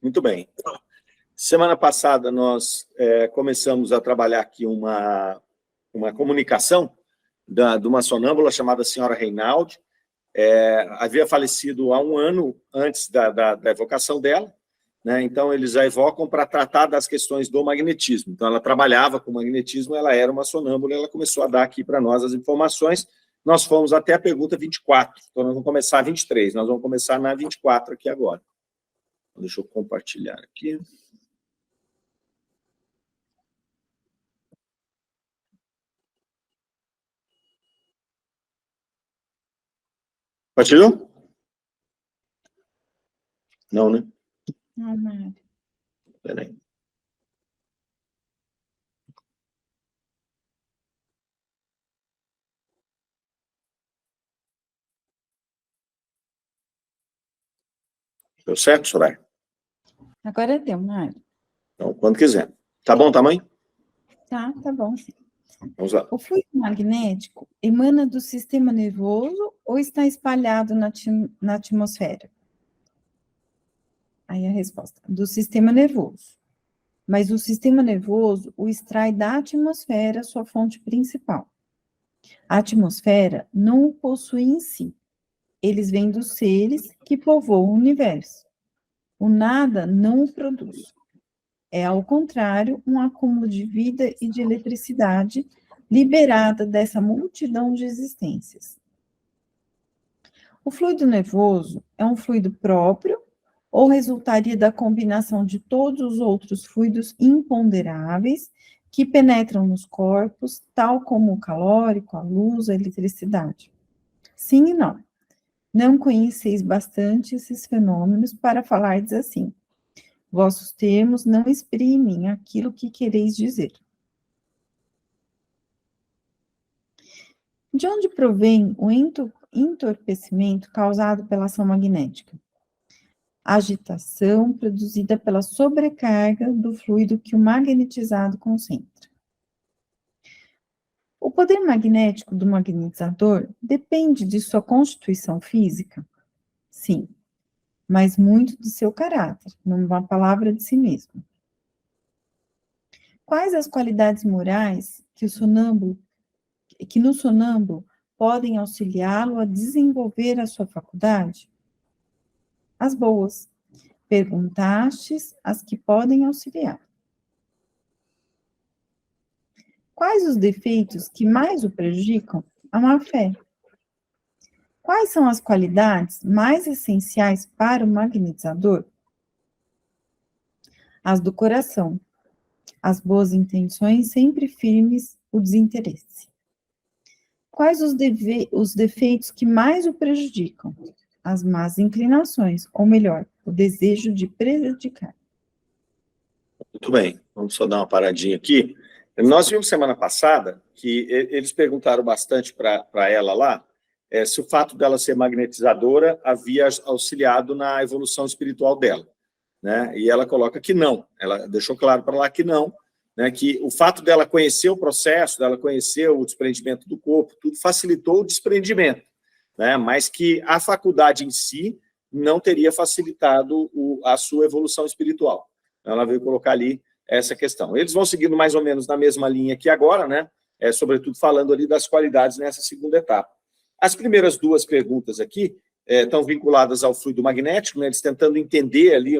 Muito bem. Semana passada nós começamos a trabalhar aqui uma comunicação de uma sonâmbula chamada senhora Reinaldi. Havia falecido há 1 ano antes da evocação dela, né? Então eles a evocam para tratar das questões do magnetismo. Então ela trabalhava com magnetismo, ela era uma sonâmbula, ela começou a dar aqui para nós as informações. Nós fomos até a pergunta 24, então nós vamos começar a 23, nós vamos começar na 24 aqui agora. Deixa eu compartilhar aqui. Partilhou? Não, né? Não, Mário. Espera aí. Deu certo, Soraya? Agora deu, Mário. Então, quando quiser. Tá bom o tamanho? Tá bom. Vamos lá. O fluido magnético emana do sistema nervoso ou está espalhado na atmosfera? Aí a resposta, do sistema nervoso. Mas o sistema nervoso o extrai da atmosfera, sua fonte principal. A atmosfera não o possui em si. Eles vêm dos seres que povoam o universo. O nada não o produz. É, ao contrário, um acúmulo de vida e de eletricidade liberada dessa multidão de existências. O fluido nervoso é um fluido próprio ou resultaria da combinação de todos os outros fluidos imponderáveis que penetram nos corpos, tal como o calórico, a luz, a eletricidade? Sim e não. Não conheceis bastante esses fenômenos para falardes assim. Vossos termos não exprimem aquilo que quereis dizer. De onde provém o entorpecimento causado pela ação magnética? Agitação produzida pela sobrecarga do fluido que o magnetizado concentra. O poder magnético do magnetizador depende de sua constituição física? Sim, mas muito do seu caráter, numa palavra de si mesmo. Quais as qualidades morais que no sonâmbulo podem auxiliá-lo a desenvolver a sua faculdade? As boas. Perguntastes as que podem auxiliar. Quais os defeitos que mais o prejudicam? A má-fé. Quais são as qualidades mais essenciais para o magnetizador? As do coração. As boas intenções sempre firmes, o desinteresse. Quais os defeitos que mais o prejudicam? As más inclinações, ou melhor, o desejo de prejudicar. Muito bem, vamos só dar uma paradinha aqui. Nós vimos semana passada que eles perguntaram bastante para ela lá se o fato dela ser magnetizadora havia auxiliado na evolução espiritual dela, né? E ela coloca que não, ela deixou claro para lá que não, né? Que o fato dela conhecer o processo, dela conhecer o desprendimento do corpo, tudo facilitou o desprendimento, né? Mas que a faculdade em si não teria facilitado a sua evolução espiritual. Ela veio colocar ali essa questão. Eles vão seguindo mais ou menos na mesma linha aqui agora, né? Sobretudo falando ali das qualidades nessa segunda etapa. As primeiras 2 perguntas aqui estão vinculadas ao fluido magnético, né? Eles tentando entender ali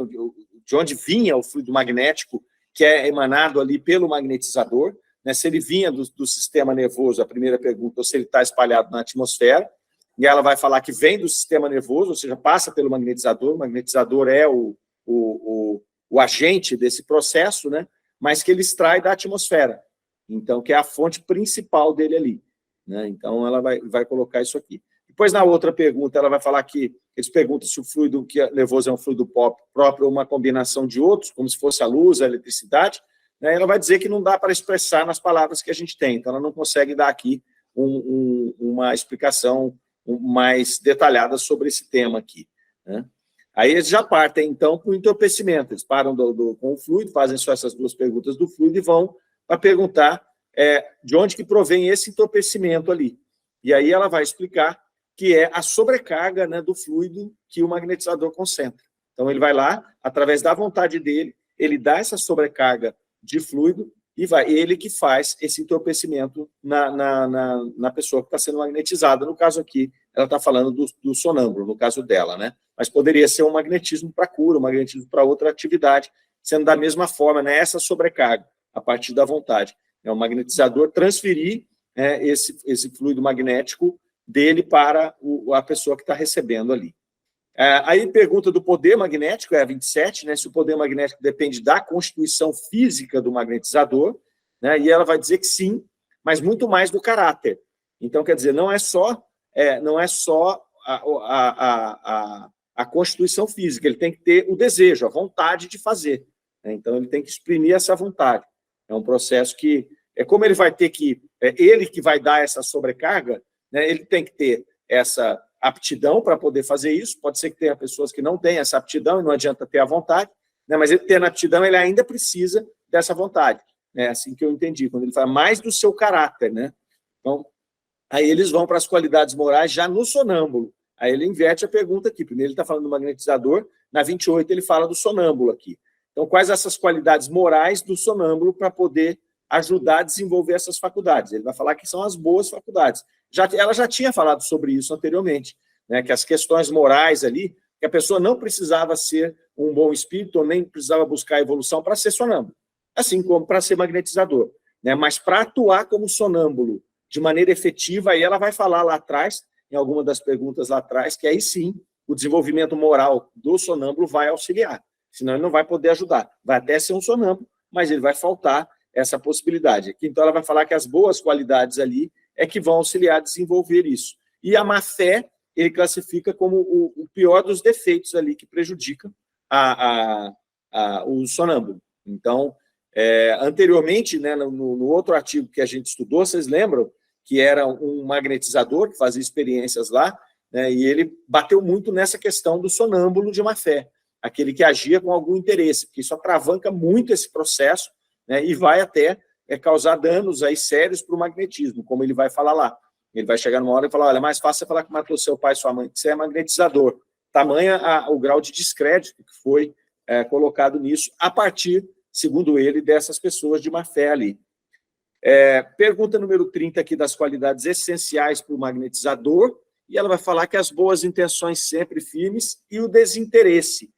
de onde vinha o fluido magnético que é emanado ali pelo magnetizador, né? Se ele vinha do sistema nervoso, a primeira pergunta, ou se ele está espalhado na atmosfera, e ela vai falar que vem do sistema nervoso, ou seja, passa pelo magnetizador, o magnetizador é o agente desse processo, né? Mas que ele extrai da atmosfera, então, que é a fonte principal dele ali, né? Então, ela vai colocar isso aqui. Depois, na outra pergunta, ela vai falar que eles perguntam se o fluido que é nervoso é um fluido próprio ou uma combinação de outros, como se fosse a luz, a eletricidade, né? Ela vai dizer que não dá para expressar nas palavras que a gente tem, então ela não consegue dar aqui uma explicação mais detalhada sobre esse tema aqui, né? Aí eles já partem, então, para o entorpecimento. Eles param com o fluido, fazem só essas 2 perguntas do fluido e vão para perguntar de onde que provém esse entorpecimento ali. E aí ela vai explicar que é a sobrecarga, né, do fluido que o magnetizador concentra. Então, ele vai lá, através da vontade dele, ele dá essa sobrecarga de fluido e ele que faz esse entorpecimento na pessoa que está sendo magnetizada. No caso aqui, ela está falando do sonâmbulo, no caso dela, né? Mas poderia ser um magnetismo para cura, um magnetismo para outra atividade, sendo da mesma forma, né? Essa sobrecarga, a partir da vontade. É o magnetizador transferir esse fluido magnético dele para a pessoa que está recebendo ali. Aí pergunta do poder magnético, é a 27, né, se o poder magnético depende da constituição física do magnetizador, né, e ela vai dizer que sim, mas muito mais do caráter. Então, quer dizer, não é só a constituição física, ele tem que ter o desejo, a vontade de fazer. Né, então, ele tem que exprimir essa vontade. É um processo que, como ele vai ter que, ele que vai dar essa sobrecarga, né, ele tem que ter essa aptidão para poder fazer isso. Pode ser que tenha pessoas que não têm essa aptidão e não adianta ter a vontade, né? Mas ele tendo a aptidão, ele ainda precisa dessa vontade. É assim que eu entendi, quando ele fala mais do seu caráter, né? Então, aí eles vão para as qualidades morais já no sonâmbulo. Aí ele inverte a pergunta aqui. Primeiro ele está falando do magnetizador, na 28 ele fala do sonâmbulo aqui. Então, quais essas qualidades morais do sonâmbulo para poder ajudar a desenvolver essas faculdades? Ele vai falar que são as boas faculdades. Ela já tinha falado sobre isso anteriormente, né, que as questões morais ali, que a pessoa não precisava ser um bom espírito, ou nem precisava buscar evolução para ser sonâmbulo, assim como para ser magnetizador. Né, mas para atuar como sonâmbulo de maneira efetiva, aí ela vai falar lá atrás, em alguma das perguntas lá atrás, que aí sim, o desenvolvimento moral do sonâmbulo vai auxiliar, senão ele não vai poder ajudar. Vai até ser um sonâmbulo, mas ele vai faltar essa possibilidade. Então ela vai falar que as boas qualidades ali é que vão auxiliar a desenvolver isso. E a má-fé, ele classifica como o pior dos defeitos ali que prejudica o sonâmbulo. Então, anteriormente, né, no outro artigo que a gente estudou, vocês lembram que era um magnetizador que fazia experiências lá, né, e ele bateu muito nessa questão do sonâmbulo de má-fé, aquele que agia com algum interesse, porque isso atravanca muito esse processo, né, e vai até causar danos aí sérios para o magnetismo, como ele vai falar lá. Ele vai chegar numa hora e falar, olha, é mais fácil você falar que matou seu pai e sua mãe, que você é magnetizador. Tamanha o grau de descrédito que foi colocado nisso, a partir, segundo ele, dessas pessoas de má-fé ali. Pergunta número 30 aqui das qualidades essenciais para o magnetizador, e ela vai falar que as boas intenções sempre firmes e o desinteresse.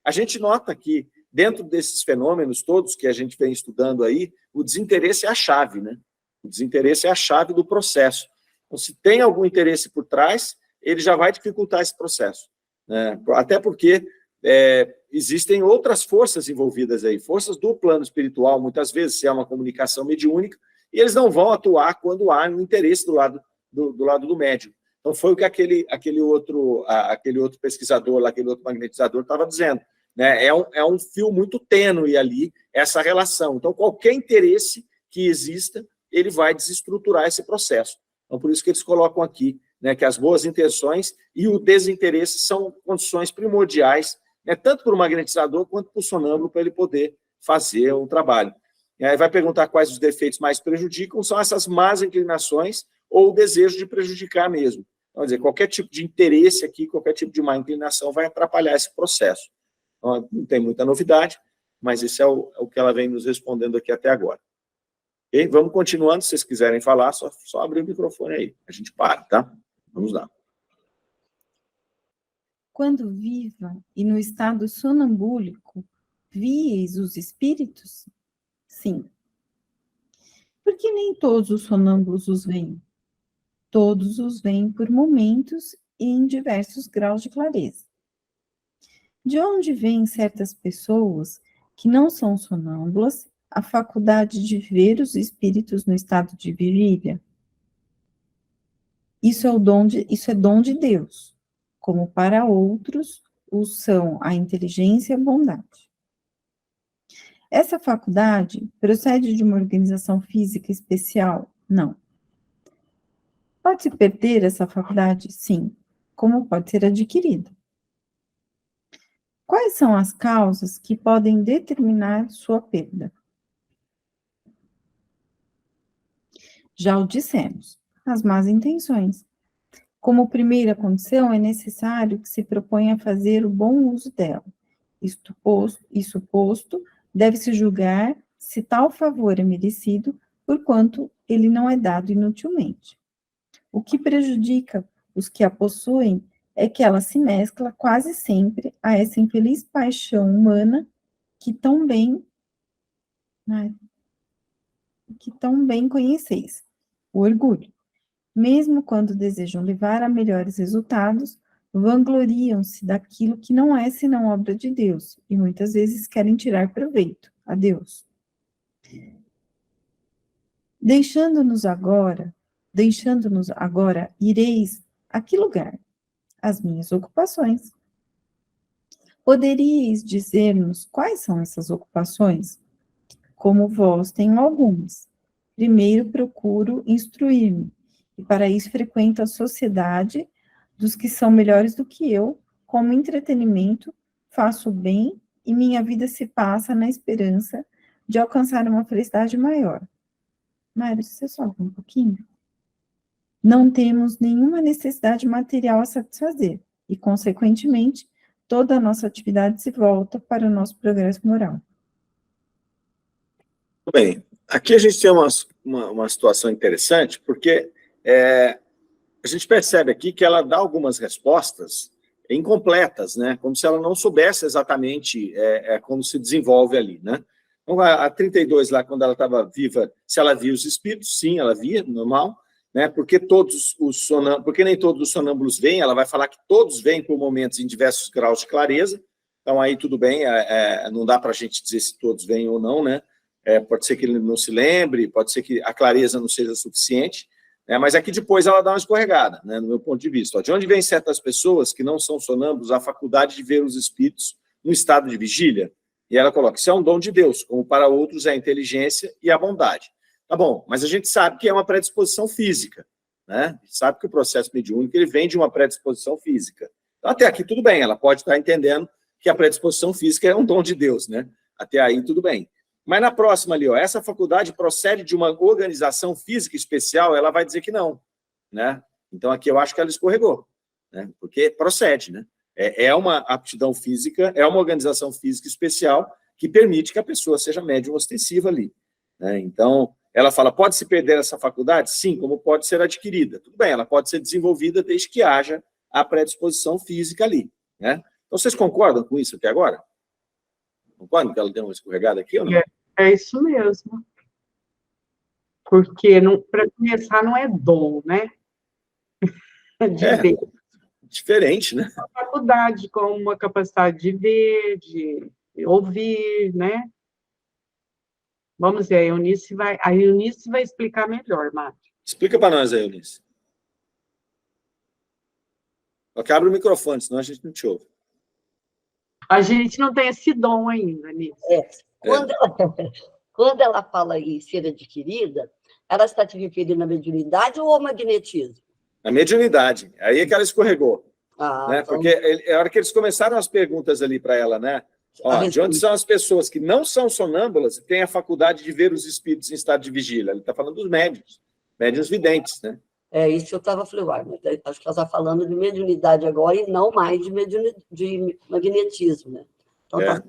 A gente nota que dentro desses fenômenos todos que a gente vem estudando aí, o desinteresse é a chave, né? O desinteresse é a chave do processo. Então, se tem algum interesse por trás, ele já vai dificultar esse processo. Né? Até porque existem outras forças envolvidas aí, forças do plano espiritual, muitas vezes, se é uma comunicação mediúnica, e eles não vão atuar quando há um interesse do lado do médium. Então, foi o que aquele outro pesquisador, lá, aquele outro magnetizador estava dizendo. Né? É um fio muito tênue ali, essa relação. Então, qualquer interesse que exista, ele vai desestruturar esse processo. Então, por isso que eles colocam aqui, né, que as boas intenções e o desinteresse são condições primordiais, né, tanto para o magnetizador quanto para o sonâmbulo, para ele poder fazer um trabalho. E aí vai perguntar quais os defeitos mais prejudicam, são essas más inclinações ou o desejo de prejudicar mesmo. Então, quer dizer, qualquer tipo de interesse aqui, qualquer tipo de má inclinação vai atrapalhar esse processo. Então, não tem muita novidade, mas esse é o que ela vem nos respondendo aqui até agora. Ok? Vamos continuando, se vocês quiserem falar, só abrir o microfone aí, a gente para, tá? Vamos lá. Quando viva e no estado sonambúlico, vieis os espíritos? Sim. Porque nem todos os sonâmbulos os veem. Todos os veem por momentos e em diversos graus de clareza. De onde vêm certas pessoas que não são sonâmbulas a faculdade de ver os espíritos no estado de vigília? Isso é dom de Deus, como para outros o são a inteligência e a bondade. Essa faculdade procede de uma organização física especial? Não. Pode-se perder essa faculdade? Sim. Como pode ser adquirida? Quais são as causas que podem determinar sua perda? Já o dissemos, as más intenções. Como primeira condição, é necessário que se proponha fazer o bom uso dela, Isso posto, deve-se julgar se tal favor é merecido, porquanto ele não é dado inutilmente. O que prejudica os que a possuem é que ela se mescla quase sempre a essa infeliz paixão humana que tão bem, conheceis, o orgulho. Mesmo quando desejam levar a melhores resultados, vangloriam-se daquilo que não é senão obra de Deus, e muitas vezes querem tirar proveito a Deus. Deixando-nos agora, ireis a que lugar? As minhas ocupações. Poderíeis dizer-nos quais são essas ocupações? Como vós tenho algumas. Primeiro procuro instruir-me, e para isso frequento a sociedade dos que são melhores do que eu, como entretenimento, faço o bem e minha vida se passa na esperança de alcançar uma felicidade maior. Mário, você sobe um pouquinho? Não temos nenhuma necessidade material a satisfazer e, consequentemente, toda a nossa atividade se volta para o nosso progresso moral. Bem, aqui a gente tem uma situação interessante, porque a gente percebe aqui que ela dá algumas respostas incompletas, né? Como se ela não soubesse exatamente como se desenvolve ali, né? Então, a 32 lá, quando ela estava viva, se ela via os espíritos, sim, ela via, normal, né? Porque nem todos os sonâmbulos veem, ela vai falar que todos veem por momentos em diversos graus de clareza, então aí tudo bem, não dá para a gente dizer se todos veem ou não, né? Pode ser que ele não se lembre, pode ser que a clareza não seja suficiente, mas aqui depois ela dá uma escorregada, né, no meu ponto de vista. Ó, de onde vem certas pessoas que não são sonâmbulos a faculdade de ver os espíritos no estado de vigília? E ela coloca, isso é um dom de Deus, como para outros é a inteligência e a bondade. Tá bom, mas a gente sabe que é uma predisposição física, né? A gente sabe que o processo mediúnico ele vem de uma predisposição física. Então, até aqui tudo bem, ela pode estar entendendo que a predisposição física é um dom de Deus, né? Até aí tudo bem. Mas na próxima ali, ó, essa faculdade procede de uma organização física especial, ela vai dizer que não, né? Então aqui eu acho que ela escorregou, né? Porque procede, né? É uma aptidão física, é uma organização física especial que permite que a pessoa seja médium ostensiva ali, né? Então, ela fala, pode-se perder essa faculdade? Sim, como pode ser adquirida. Tudo bem, ela pode ser desenvolvida desde que haja a predisposição física ali, né? Então, vocês concordam com isso até agora? Concordam que ela deu uma escorregada aqui ou não? É isso mesmo. Porque, para começar, não é dom, né? Diferente, né? Uma faculdade com uma capacidade de ver, de ouvir, né? Vamos ver, a Eunice vai explicar melhor, Márcio. Explica para nós aí, Eunice. Só que abre o microfone, senão a gente não te ouve. A gente não tem esse dom ainda, Eunice. Quando ela fala em ser adquirida, ela está te referindo à mediunidade ou ao magnetismo? A mediunidade. Aí é que ela escorregou. Né? Então... Porque a hora que eles começaram as perguntas ali para ela, né? Ó, de onde são as pessoas que não são sonâmbulas e têm a faculdade de ver os espíritos em estado de vigília? Ele está falando dos médiuns videntes, né? É isso que eu estava falando, mas acho que ela está falando de mediunidade agora e não mais de magnetismo, né? Então, tá.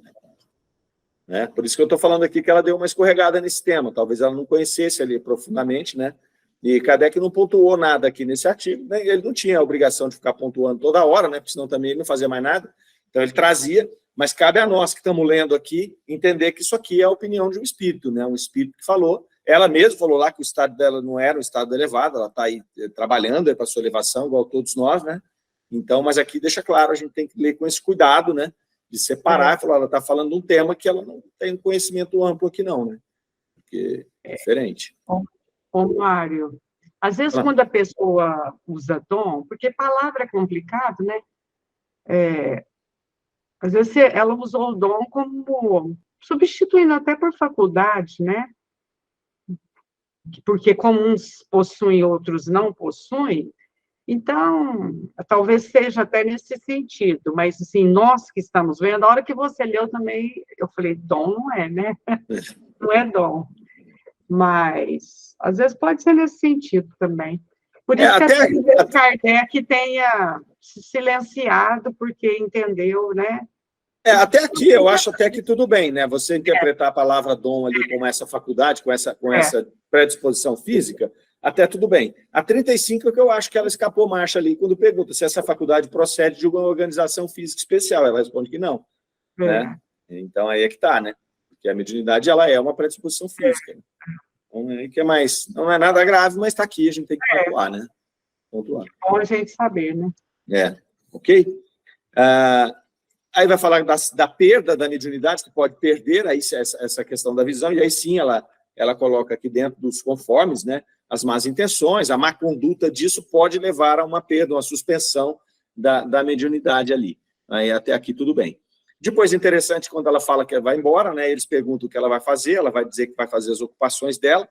Né? Por isso que eu estou falando aqui que ela deu uma escorregada nesse tema, talvez ela não conhecesse ali profundamente, né? E Kardec não pontuou nada aqui nesse artigo, né? Ele não tinha a obrigação de ficar pontuando toda hora, né? Porque senão também ele não fazia mais nada, então ele trazia, mas cabe a nós que estamos lendo aqui entender que isso aqui é a opinião de um espírito, né? Um espírito que falou, ela mesma falou lá que o estado dela não era um estado elevado, ela está aí trabalhando para a sua elevação, igual todos nós, né? Então, mas aqui deixa claro, a gente tem que ler com esse cuidado, né? De separar, falar, ela está falando de um tema que ela não tem conhecimento amplo aqui não, né? Porque é diferente. Ô, Mário, às vezes quando a pessoa usa dom, porque palavra é complicado, né? Às vezes ela usou o dom como substituindo até por faculdade, né? Porque como uns possuem, outros não possuem, então, talvez seja até nesse sentido, mas, assim, nós que estamos vendo, a hora que você leu também, eu falei, dom não é, né? Não é dom. Mas, às vezes, pode ser nesse sentido também. Por isso que até Kardec tenha se silenciado, porque entendeu, né? Até aqui, eu acho até que tudo bem, né? Você interpretar a palavra dom ali como essa faculdade, com essa predisposição física, até tudo bem. A 35 é que eu acho que ela escapou marcha ali, quando pergunta se essa faculdade procede de uma organização física especial. Ela responde que não, né? Então, aí é que está, né? Porque a mediunidade, ela é uma predisposição física. Né? Então, aí que é mais... Não é nada grave, mas está aqui, a gente tem que pontuar, né? Pontuar. Bom a gente saber, né? Ok? Aí vai falar da perda da mediunidade, que pode perder aí essa questão da visão, e aí sim ela coloca aqui dentro dos conformes, né, as más intenções, a má conduta disso pode levar a uma perda, uma suspensão da mediunidade ali. Aí até aqui tudo bem. Depois, interessante, quando ela fala que vai embora, né, eles perguntam o que ela vai fazer, ela vai dizer que vai fazer as ocupações dela,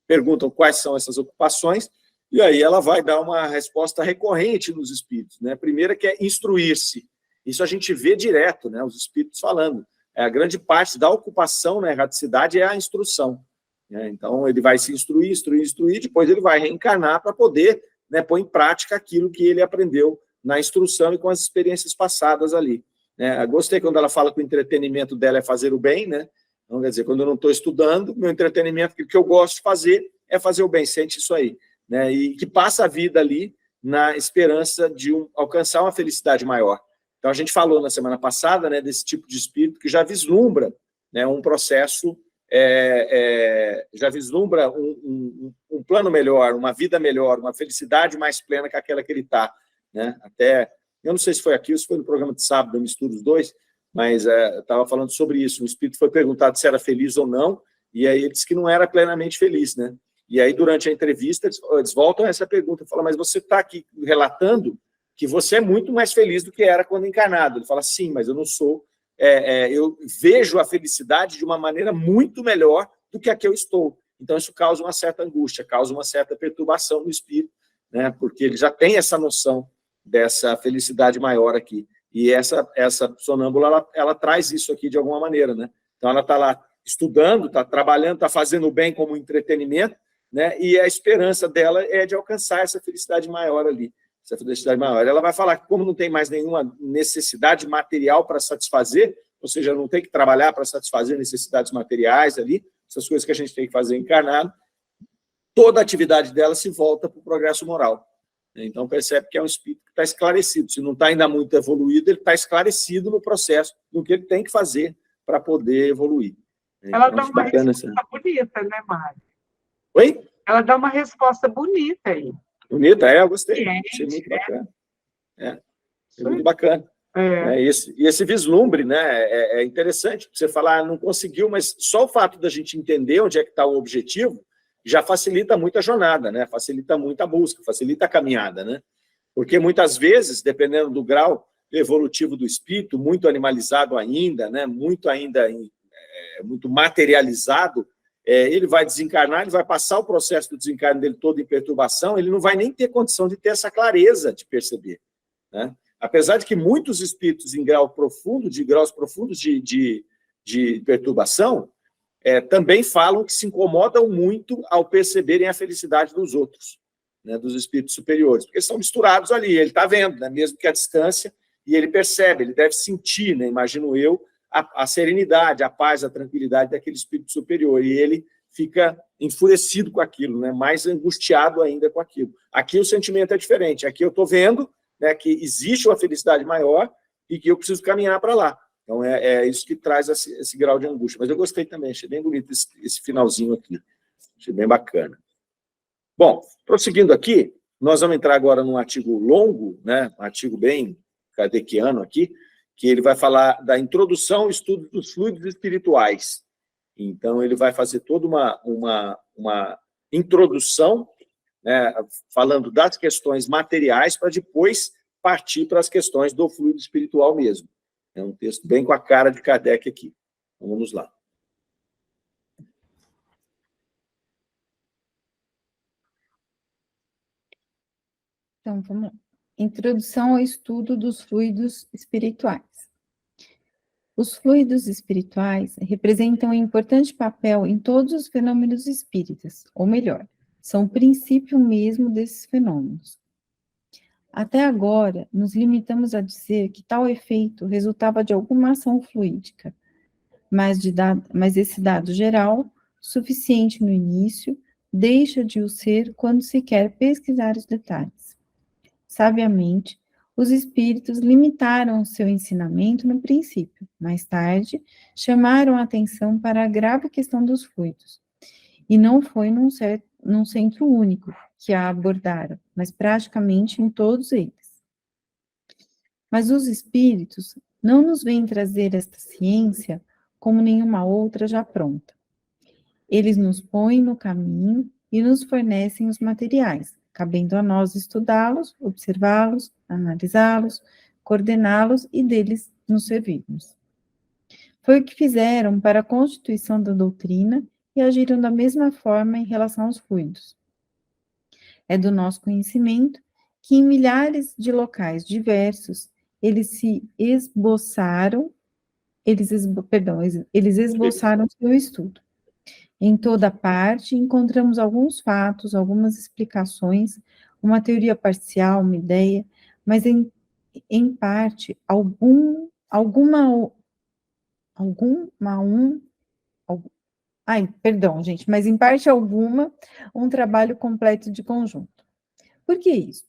perguntam quais são essas ocupações, e aí ela vai dar uma resposta recorrente nos espíritos, né? A primeira que é instruir-se. Isso a gente vê direto, né, os espíritos falando. A grande parte da ocupação na erraticidade é a instrução. Né? Então, ele vai se instruir, depois ele vai reencarnar para poder, né, pôr em prática aquilo que ele aprendeu na instrução e com as experiências passadas ali. Né? Eu gostei quando ela fala que o entretenimento dela é fazer o bem, né? Então, quer dizer, quando eu não estou estudando, meu entretenimento, o que eu gosto de fazer é fazer o bem, sente isso aí. Né? E que passa a vida ali na esperança de alcançar uma felicidade maior. Então, a gente falou na semana passada, né, desse tipo de espírito que já vislumbra, né, um processo, já vislumbra um plano melhor, uma vida melhor, uma felicidade mais plena que aquela que ele está. Né? Até, eu não sei se foi aqui ou se foi no programa de sábado, eu misturo os dois, mas eu estava falando sobre isso. O espírito foi perguntado se era feliz ou não, e aí ele disse que não era plenamente feliz. Né? E aí, durante a entrevista, eles voltam a essa pergunta, falam, mas você está aqui relatando que você é muito mais feliz do que era quando encarnado. Ele fala, sim, mas eu não sou... eu vejo a felicidade de uma maneira muito melhor do que a que eu estou. Então, isso causa uma certa angústia, causa uma certa perturbação no espírito, né? Porque ele já tem essa noção dessa felicidade maior aqui. E essa sonâmbula, ela traz isso aqui de alguma maneira. Né? Então, ela está lá estudando, está trabalhando, está fazendo o bem como entretenimento, né? E a esperança dela é de alcançar essa felicidade maior ali. Essa felicidade maior. Ela vai falar que como não tem mais nenhuma necessidade material para satisfazer, ou seja, não tem que trabalhar para satisfazer necessidades materiais ali, essas coisas que a gente tem que fazer encarnado, toda a atividade dela se volta para o progresso moral. Então, percebe que é um espírito que está esclarecido. Se não está ainda muito evoluído, ele está esclarecido no processo, do que ele tem que fazer para poder evoluir. Ela dá uma resposta bonita, né, Mário? Oi? Ela dá uma resposta bonita aí. Bonita, eu gostei. Achei muito bacana. É muito bacana. E esse vislumbre, né, é interessante. Você falar, não conseguiu, mas só o fato da gente entender onde é que está o objetivo já facilita muito a jornada, né? Facilita muito a busca, facilita a caminhada, né? Porque muitas vezes, dependendo do grau evolutivo do espírito, muito animalizado ainda, né, muito materializado, ele vai desencarnar, ele vai passar o processo do desencarne dele todo em perturbação, ele não vai nem ter condição de ter essa clareza de perceber. Né? Apesar de que muitos espíritos em graus profundos de perturbação, também falam que se incomodam muito ao perceberem a felicidade dos outros, né, dos espíritos superiores, porque são misturados ali, ele está vendo, né, mesmo que à distância, e ele percebe, ele deve sentir, né, imagino eu, a serenidade, a paz, a tranquilidade daquele espírito superior, e ele fica enfurecido com aquilo, né, mais angustiado ainda com aquilo. Aqui o sentimento é diferente, aqui eu estou vendo, né, que existe uma felicidade maior e que eu preciso caminhar para lá. Então, é isso que traz esse grau de angústia. Mas eu gostei também, achei bem bonito esse finalzinho aqui, achei bem bacana. Bom, prosseguindo aqui, nós vamos entrar agora num artigo longo, né, um artigo bem kardeciano aqui, que ele vai falar da introdução ao estudo dos fluidos espirituais. Então, ele vai fazer toda uma introdução, né, falando das questões materiais, para depois partir para as questões do fluido espiritual mesmo. É um texto bem com a cara de Kardec aqui. Então, vamos lá. Então, vamos lá. Introdução ao estudo dos fluidos espirituais. Os fluidos espirituais representam um importante papel em todos os fenômenos espíritas, ou melhor, são o princípio mesmo desses fenômenos. Até agora, nos limitamos a dizer que tal efeito resultava de alguma ação fluídica, mas esse dado geral, suficiente no início, deixa de o ser quando se quer pesquisar os detalhes. Sabiamente, os espíritos limitaram seu ensinamento no princípio. Mais tarde, chamaram a atenção para a grave questão dos fluidos. E não foi num centro único que a abordaram, mas praticamente em todos eles. Mas os espíritos não nos vêm trazer esta ciência como nenhuma outra já pronta. Eles nos põem no caminho e nos fornecem os materiais, cabendo a nós estudá-los, observá-los, analisá-los, coordená-los e deles nos servirmos. Foi o que fizeram para a constituição da doutrina e agiram da mesma forma em relação aos fluidos. É do nosso conhecimento que em milhares de locais diversos eles esboçaram seu estudo. Em toda parte encontramos alguns fatos, algumas explicações, uma teoria parcial, uma ideia, mas em parte mas em parte alguma, um trabalho completo de conjunto. Por que isso?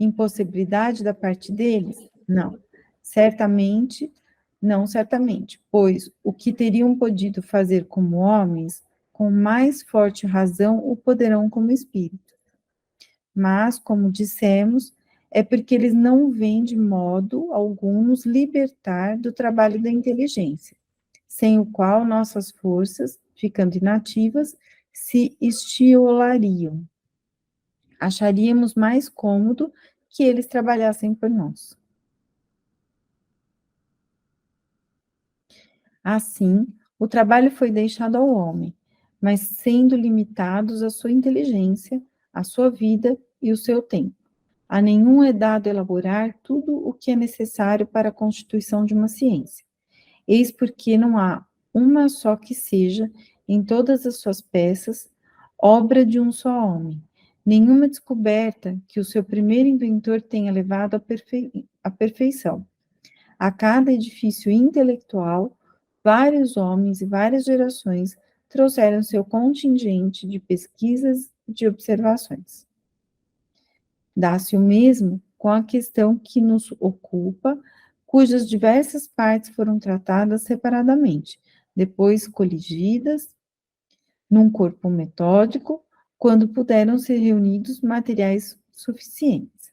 Impossibilidade da parte deles? Não. Certamente, pois o que teriam podido fazer como homens, com mais forte razão o poderão como espírito. Mas, como dissemos, é porque eles não vêm de modo algum nos libertar do trabalho da inteligência, sem o qual nossas forças, ficando inativas, se estiolariam. Acharíamos mais cômodo que eles trabalhassem por nós. Assim, o trabalho foi deixado ao homem, mas sendo limitados a sua inteligência, a sua vida e o seu tempo. A nenhum é dado elaborar tudo o que é necessário para a constituição de uma ciência. Eis porque não há uma só que seja, em todas as suas peças, obra de um só homem. Nenhuma descoberta que o seu primeiro inventor tenha levado à perfeição. A cada edifício intelectual, vários homens e várias gerações trouxeram seu contingente de pesquisas e de observações. Dá-se o mesmo com a questão que nos ocupa, cujas diversas partes foram tratadas separadamente, depois coligidas num corpo metódico, quando puderam ser reunidos materiais suficientes.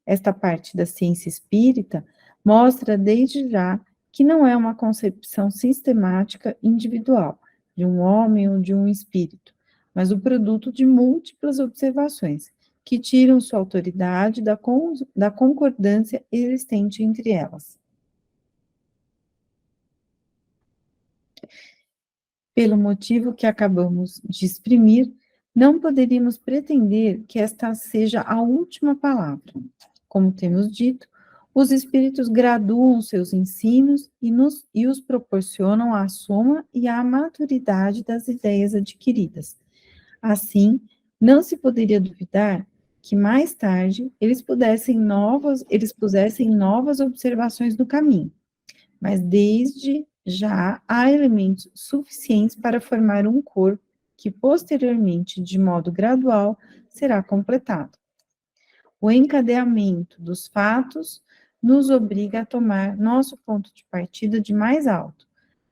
Esta parte da ciência espírita mostra desde já que não é uma concepção sistemática individual de um homem ou de um espírito, mas o produto de múltiplas observações, que tiram sua autoridade da concordância existente entre elas. Pelo motivo que acabamos de exprimir, não poderíamos pretender que esta seja a última palavra. Como temos dito, os espíritos graduam seus ensinos e os proporcionam à soma e à maturidade das ideias adquiridas. Assim, não se poderia duvidar que mais tarde eles pusessem novas observações no caminho, mas desde já há elementos suficientes para formar um corpo que posteriormente, de modo gradual, será completado. O encadeamento dos fatos nos obriga a tomar nosso ponto de partida de mais alto,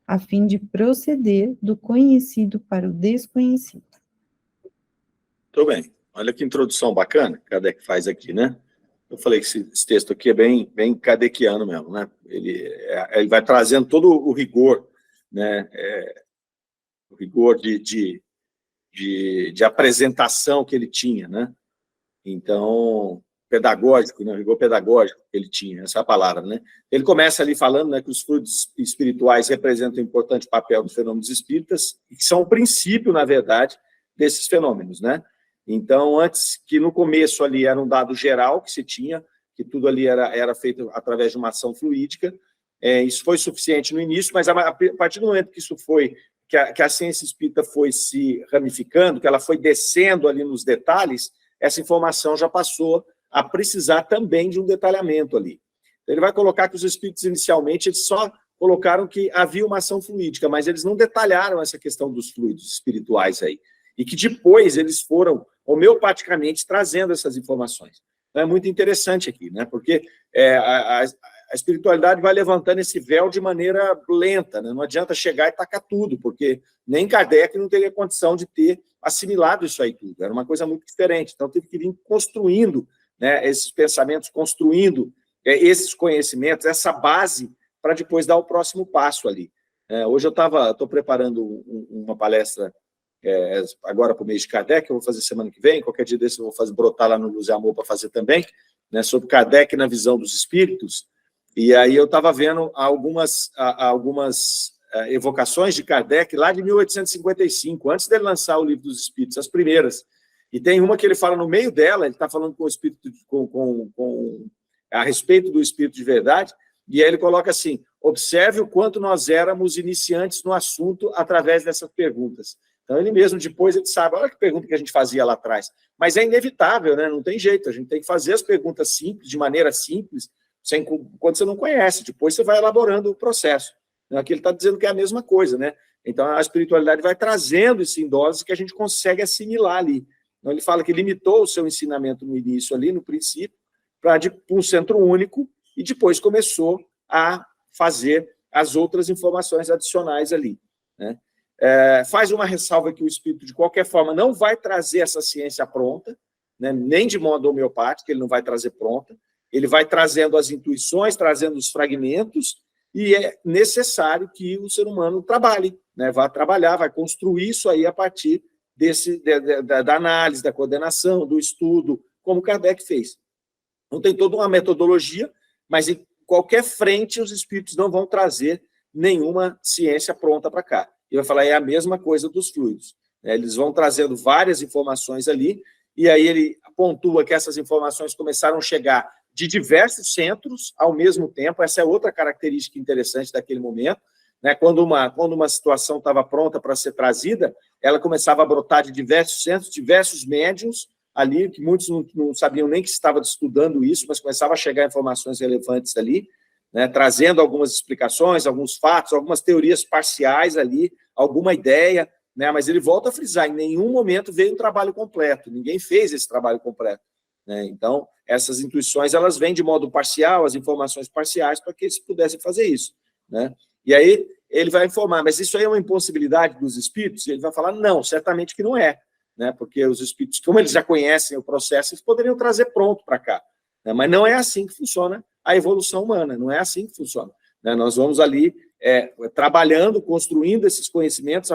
a fim de proceder do conhecido para o desconhecido. Muito bem. Olha que introdução bacana que Kardec faz aqui, né? Eu falei que esse texto aqui é bem kardeciano mesmo, né? Ele vai trazendo todo o rigor, né? O rigor de apresentação que ele tinha, né? Então, pedagógico, né? O rigor pedagógico que ele tinha, essa é a palavra, né? Ele começa ali falando, né, que os fluidos espirituais representam um importante papel dos fenômenos espíritas e que são o princípio, na verdade, desses fenômenos, né? Então, antes que no começo ali era um dado geral que se tinha, que tudo ali era feito através de uma ação fluídica, isso foi suficiente no início, mas a partir do momento que isso foi, que a ciência espírita foi se ramificando, que ela foi descendo ali nos detalhes, essa informação já passou a precisar também de um detalhamento ali. Ele vai colocar que os espíritos, inicialmente, eles só colocaram que havia uma ação fluídica, mas eles não detalharam essa questão dos fluidos espirituais aí. E que depois eles foram homeopaticamente trazendo essas informações. Então, é muito interessante aqui, né? Porque a espiritualidade vai levantando esse véu de maneira lenta, né? Não adianta chegar e tacar tudo, porque nem Kardec não teria condição de ter assimilado isso aí tudo. Era uma coisa muito diferente. Então, teve que vir construindo, né, esses pensamentos, construindo esses conhecimentos, essa base, para depois dar o próximo passo ali. Hoje eu estou preparando uma palestra agora para o mês de Kardec, eu vou fazer semana que vem, qualquer dia desse eu vou brotar lá no Luz e Amor para fazer também, né, sobre Kardec na visão dos espíritos, e aí eu estava vendo algumas evocações de Kardec lá de 1855, antes dele lançar o Livro dos Espíritos, as primeiras, e tem uma que ele fala no meio dela, ele está falando com o espírito, a respeito do espírito de verdade, e aí ele coloca assim: observe o quanto nós éramos iniciantes no assunto através dessas perguntas. Então, ele mesmo, depois, ele sabe, olha que pergunta que a gente fazia lá atrás. Mas é inevitável, né? Não tem jeito, a gente tem que fazer as perguntas simples, de maneira simples, quando você não conhece, depois você vai elaborando o processo. Aqui ele está dizendo que é a mesma coisa, né? Então, a espiritualidade vai trazendo isso em doses que a gente consegue assimilar ali. Então, ele fala que limitou o seu ensinamento no início ali, no princípio, para um centro único, e depois começou a fazer as outras informações adicionais ali, né? Faz uma ressalva que o espírito, de qualquer forma, não vai trazer essa ciência pronta, né, nem de modo homeopático, ele não vai trazer pronta, ele vai trazendo as intuições, trazendo os fragmentos, e é necessário que o ser humano trabalhe, né, vai trabalhar, vai construir isso aí a partir da análise, da coordenação, do estudo, como Kardec fez. Então, tem toda uma metodologia, mas em qualquer frente os espíritos não vão trazer nenhuma ciência pronta para cá. E vai falar, é a mesma coisa dos fluidos. Eles vão trazendo várias informações ali, e aí ele pontua que essas informações começaram a chegar de diversos centros ao mesmo tempo. Essa é outra característica interessante daquele momento, né? Quando uma situação estava pronta para ser trazida, ela começava a brotar de diversos centros, diversos médiuns ali, que muitos não sabiam nem que estava estudando isso, mas começava a chegar informações relevantes ali, né, trazendo algumas explicações, alguns fatos, algumas teorias parciais ali, alguma ideia, né, mas ele volta a frisar, em nenhum momento veio um trabalho completo, ninguém fez esse trabalho completo, né? Então, essas intuições, elas vêm de modo parcial, as informações parciais, para que eles pudessem fazer isso, né? E aí ele vai informar, mas isso aí é uma impossibilidade dos espíritos? E ele vai falar, não, certamente que não é, né, porque os espíritos, como eles já conhecem o processo, eles poderiam trazer pronto para cá, né, mas não é assim que funciona a evolução humana, não é assim que funciona, né? Nós vamos ali trabalhando, construindo esses conhecimentos,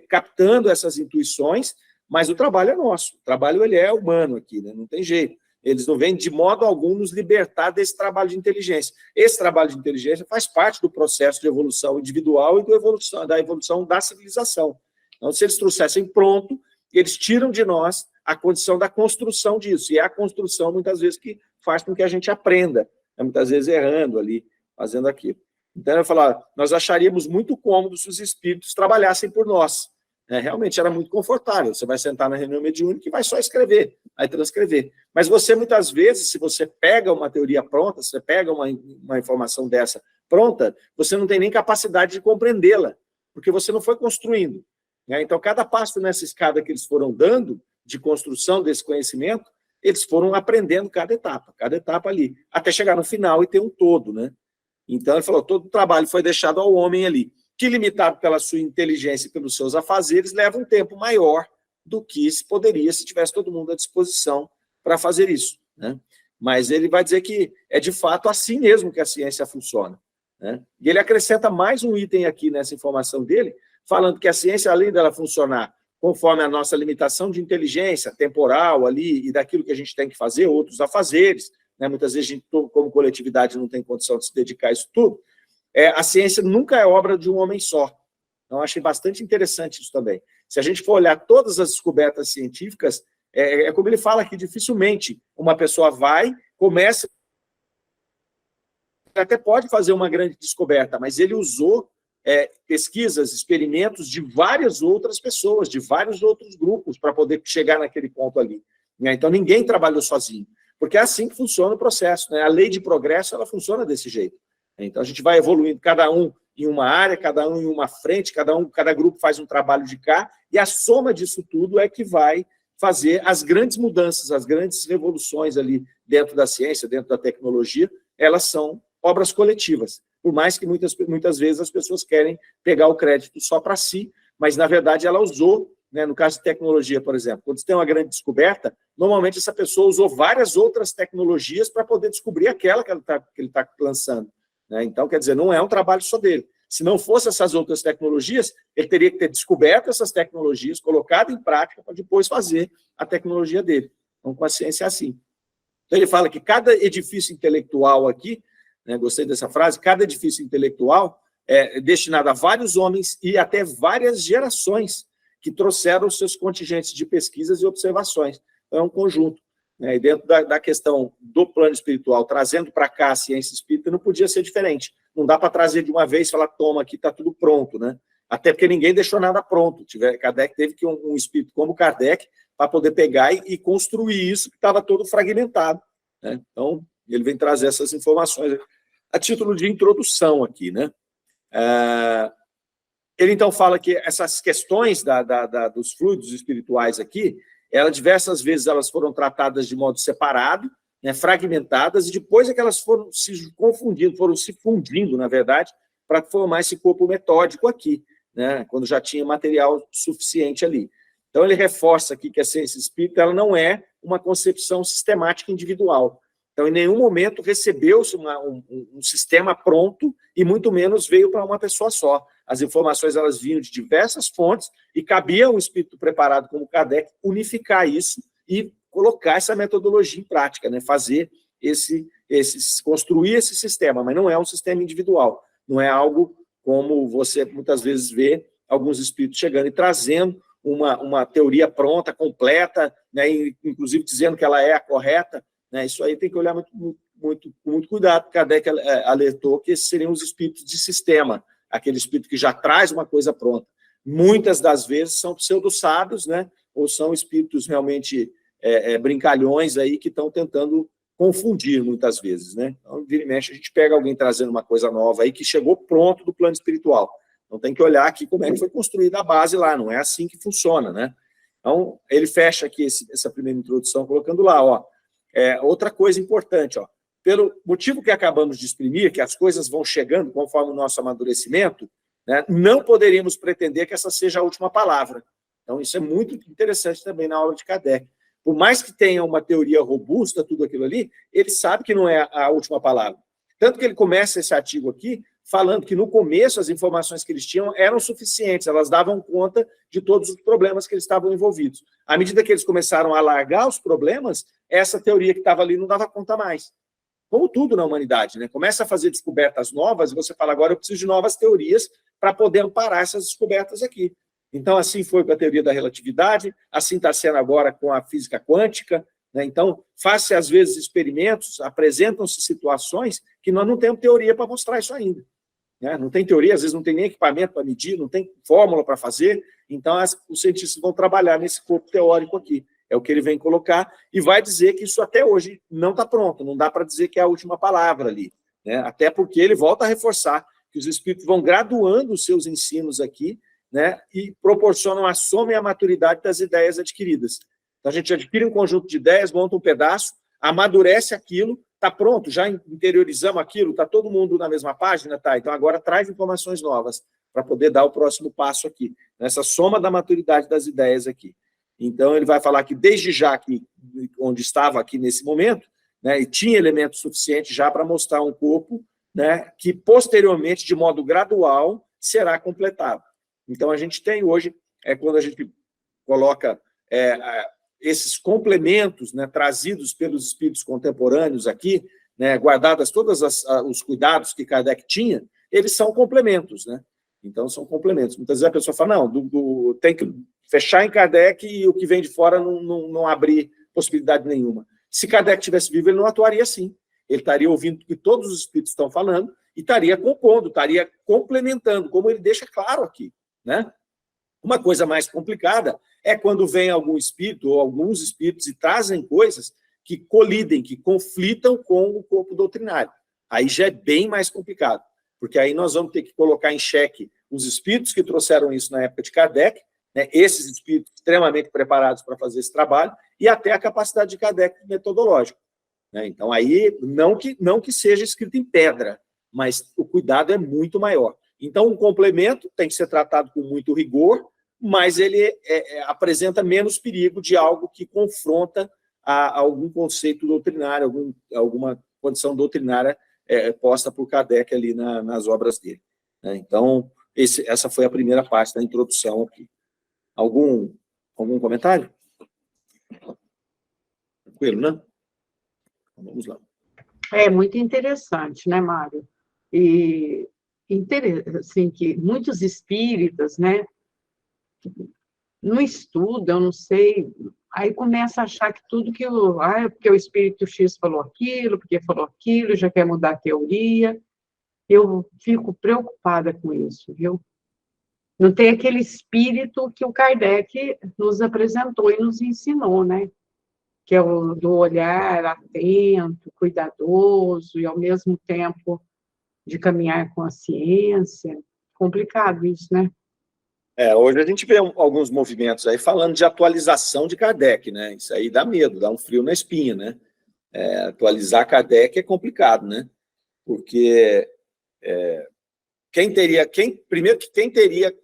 captando essas intuições, mas o trabalho é nosso, o trabalho ele é humano aqui, né? Não tem jeito, eles não vêm de modo algum nos libertar desse trabalho de inteligência. Esse trabalho de inteligência faz parte do processo de evolução individual e da evolução da civilização. Então, se eles trouxessem pronto, eles tiram de nós a condição da construção disso, e é a construção, muitas vezes, que faz com que a gente aprenda, né, muitas vezes errando ali, fazendo aquilo. Então, eu falo, nós acharíamos muito cômodo se os espíritos trabalhassem por nós, né? Realmente era muito confortável, você vai sentar na reunião mediúnica e vai só escrever, vai transcrever. Mas você, muitas vezes, se você pega uma teoria pronta, se você pega uma informação dessa pronta, você não tem nem capacidade de compreendê-la, porque você não foi construindo, né? Então, cada passo nessa escada que eles foram dando, de construção desse conhecimento, eles foram aprendendo cada etapa ali, até chegar no final e ter um todo, né? Então, ele falou, todo o trabalho foi deixado ao homem ali, que, limitado pela sua inteligência e pelos seus afazeres, leva um tempo maior do que se poderia se tivesse todo mundo à disposição para fazer isso, né? Mas ele vai dizer que é, de fato, assim mesmo que a ciência funciona, né? E ele acrescenta mais um item aqui nessa informação dele, falando que a ciência, além dela funcionar conforme a nossa limitação de inteligência temporal ali e daquilo que a gente tem que fazer, outros afazeres, né? Muitas vezes a gente, como coletividade, não tem condição de se dedicar a isso tudo, a ciência nunca é obra de um homem só. Então, achei bastante interessante isso também. Se a gente for olhar todas as descobertas científicas, como ele fala aqui, dificilmente uma pessoa começa, até pode fazer uma grande descoberta, mas ele usou pesquisas, experimentos de várias outras pessoas, de vários outros grupos, para poder chegar naquele ponto ali, né? Então, ninguém trabalhou sozinho. porque é assim que funciona o processo, né? A lei de progresso, ela funciona desse jeito. Então, a gente vai evoluindo, cada um em uma área, cada um em uma frente, cada grupo faz um trabalho de cá, e a soma disso tudo é que vai fazer as grandes mudanças, as grandes revoluções ali dentro da ciência, dentro da tecnologia, elas são obras coletivas, por mais que muitas vezes as pessoas querem pegar o crédito só para si, mas, na verdade, ela usou, né, no caso de tecnologia, por exemplo, quando você tem uma grande descoberta, normalmente essa pessoa usou várias outras tecnologias para poder descobrir aquela que ele está lançando. Né? Então, quer dizer, não é um trabalho só dele. Se não fosse essas outras tecnologias, ele teria que ter descoberto essas tecnologias, colocado em prática para depois fazer a tecnologia dele. Então, com a ciência é assim. Então, ele fala que cada edifício intelectual aqui, né, gostei dessa frase, cada edifício intelectual é destinado a vários homens e até várias gerações que trouxeram os seus contingentes de pesquisas e observações. Então, é um conjunto. Né? E dentro da questão do plano espiritual, trazendo para cá a ciência espírita, não podia ser diferente. Não dá para trazer de uma vez e falar, toma, aqui está tudo pronto. Né? Até porque ninguém deixou nada pronto. Kardec teve que um espírito como Kardec para poder pegar e construir isso que estava todo fragmentado. Né? Então, ele vem trazer essas informações a título de introdução aqui. Né? Ele, então, fala que essas questões dos fluidos espirituais aqui, diversas vezes elas foram tratadas de modo separado, né, fragmentadas, e depois é que elas foram se confundindo, foram se fundindo, na verdade, para formar esse corpo metódico aqui, né, quando já tinha material suficiente ali. Então, ele reforça aqui que a ciência espírita ela não é uma concepção sistemática individual. Então, em nenhum momento recebeu-se um sistema pronto e muito menos veio para uma pessoa só. As informações elas vinham de diversas fontes e cabia um espírito preparado como Kardec unificar isso e colocar essa metodologia em prática, né? Fazer construir esse sistema, mas não é um sistema individual, não é algo como você muitas vezes vê alguns espíritos chegando e trazendo uma teoria pronta, completa, né? Inclusive dizendo que ela é a correta. Né, isso aí tem que olhar com muito cuidado, porque Kardec alertou que esses seriam os espíritos de sistema, aquele espírito que já traz uma coisa pronta. Muitas das vezes são pseudo-sábios, né, ou são espíritos realmente brincalhões aí que estão tentando confundir muitas vezes. Né? Então, vira e mexe, a gente pega alguém trazendo uma coisa nova aí que chegou pronto do plano espiritual. Então tem que olhar aqui como é que foi construída a base lá, não é assim que funciona. Né? Então, ele fecha aqui essa primeira introdução colocando lá, ó, outra coisa importante, ó, pelo motivo que acabamos de exprimir, que as coisas vão chegando conforme o nosso amadurecimento, né, não poderíamos pretender que essa seja a última palavra. Então, isso é muito interessante também na aula de Kardec. Por mais que tenha uma teoria robusta, tudo aquilo ali, ele sabe que não é a última palavra. Tanto que ele começa esse artigo aqui falando que no começo as informações que eles tinham eram suficientes, elas davam conta de todos os problemas que eles estavam envolvidos. À medida que eles começaram a alargar os problemas, essa teoria que estava ali não dava conta mais. Como tudo na humanidade, né? Começa a fazer descobertas novas e você fala, agora eu preciso de novas teorias para poder amparar essas descobertas aqui. Então, assim foi com a teoria da relatividade, assim está sendo agora com a física quântica, né? Então, faz-se às vezes experimentos, apresentam-se situações que nós não temos teoria para mostrar isso ainda. Né? Não tem teoria, às vezes não tem nem equipamento para medir, não tem fórmula para fazer, então os cientistas vão trabalhar nesse corpo teórico aqui. É o que ele vem colocar, e vai dizer que isso até hoje não está pronto, não dá para dizer que é a última palavra ali. Né? Até porque ele volta a reforçar que os espíritos vão graduando os seus ensinos aqui, né? E proporcionam a soma e a maturidade das ideias adquiridas. Então, a gente adquire um conjunto de ideias, monta um pedaço, amadurece aquilo, está pronto, já interiorizamos aquilo, está todo mundo na mesma página? Tá, então agora traz informações novas para poder dar o próximo passo aqui, nessa soma da maturidade das ideias aqui. Então, ele vai falar que desde já, que, onde estava aqui nesse momento, né, e tinha elementos suficientes já para mostrar um corpo, né, que posteriormente, de modo gradual, será completado. Então, a gente tem hoje, quando a gente coloca esses complementos, né, trazidos pelos espíritos contemporâneos aqui, né, guardadas todos os cuidados que Kardec tinha, eles são complementos, né? Então, são complementos. Muitas vezes a pessoa fala, não, tem que fechar em Kardec e o que vem de fora não abrir possibilidade nenhuma. Se Kardec tivesse vivo, ele não atuaria assim. Ele estaria ouvindo o que todos os espíritos estão falando e estaria compondo, estaria complementando, como ele deixa claro aqui, né? Uma coisa mais complicada é quando vem algum espírito ou alguns espíritos e trazem coisas que colidem, que conflitam com o corpo doutrinário. Aí já é bem mais complicado, porque aí nós vamos ter que colocar em xeque os espíritos que trouxeram isso na época de Kardec, né, esses espíritos extremamente preparados para fazer esse trabalho, e até a capacidade de Kardec metodológica. Né? Então, aí, não que seja escrito em pedra, mas o cuidado é muito maior. Então, um complemento tem que ser tratado com muito rigor, mas ele apresenta menos perigo de algo que confronta a algum conceito doutrinário, alguma condição doutrinária posta por Kardec ali nas obras dele. Né? Então, essa foi a primeira parte da introdução aqui. Algum comentário? Tranquilo, né? Vamos lá. É muito interessante, né, Mário? E assim, que muitos espíritas, né, não estudam, não sei, aí começa a achar que tudo que porque o espírito X falou aquilo, porque falou aquilo, já quer mudar a teoria. Eu fico preocupada com isso, viu? Não tem aquele espírito que o Kardec nos apresentou e nos ensinou, né? Que é o do olhar atento, cuidadoso e, ao mesmo tempo, de caminhar com a ciência. Complicado isso, né? Hoje a gente vê alguns movimentos aí falando de atualização de Kardec, né? Isso aí dá medo, dá um frio na espinha, né? Atualizar Kardec é complicado, né? Porque quem teria